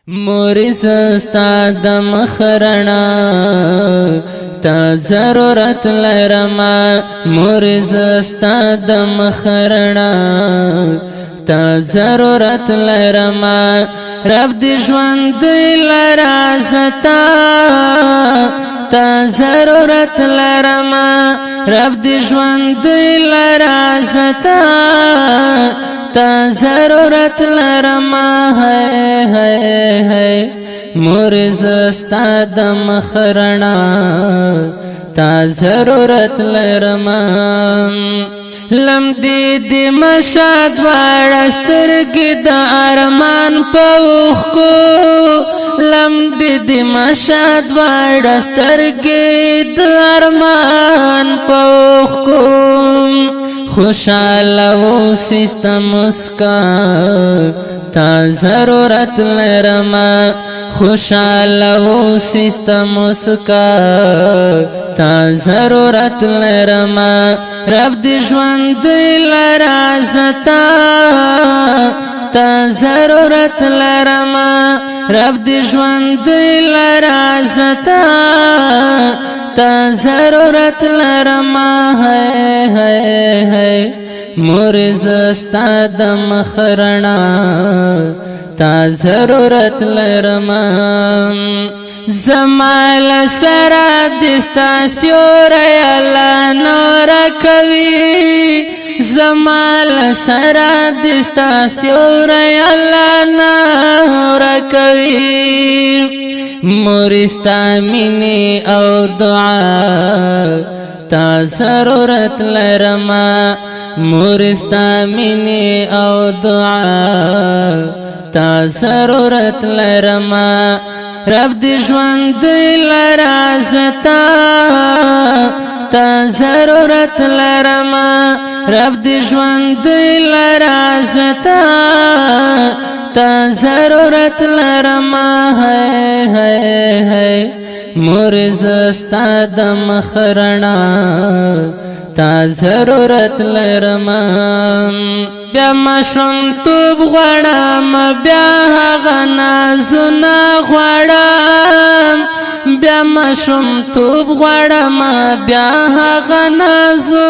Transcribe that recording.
مورز ستا د مخرنا تا ضرورت لرما مورز ستا د مخرنا تا ضرورت لرما رب دی ژوند لرا زتا تا ضرورت لرما رب دی ژوند لرا زتا تا ضرورت لرما ہے مورز ستا د مخرنا تا ضرورت لرما لم دی مشاد وړسترګې د ارمان پوخ کو لم دی مشاد وړسترګې د ارمان پوخ کو خوشاله اوسې مسکا تا ضرورت لرما خوشاله اوسې مسکا تا ضرورت لرما رب دی ژوند لرا زتا تا ضرورت لرما رب دی ژوند لرا زتا تا ضرورت لرما ہے مورز ستا د مخرنا تا ضرورت لرما زمال سرا دستا سیوری اللہ نور کوي زمال سرا دستا سیوری اللہ نور کوي مورستا مینی او دعا تا ضرورت لرما مورستا مینی او دعا تا ضرورت لرما رب دی ژوند لرا زتا تا ضرورت لرما رب دی ژوند لرا زتا تا ضرورت لرما ہے مورز ستا د مخرنا تا ضرورت لرما بیا مشم توب غواړم بیا هغه نازونه غواړم بیا مشم توب غواړم بیا هغه نازونه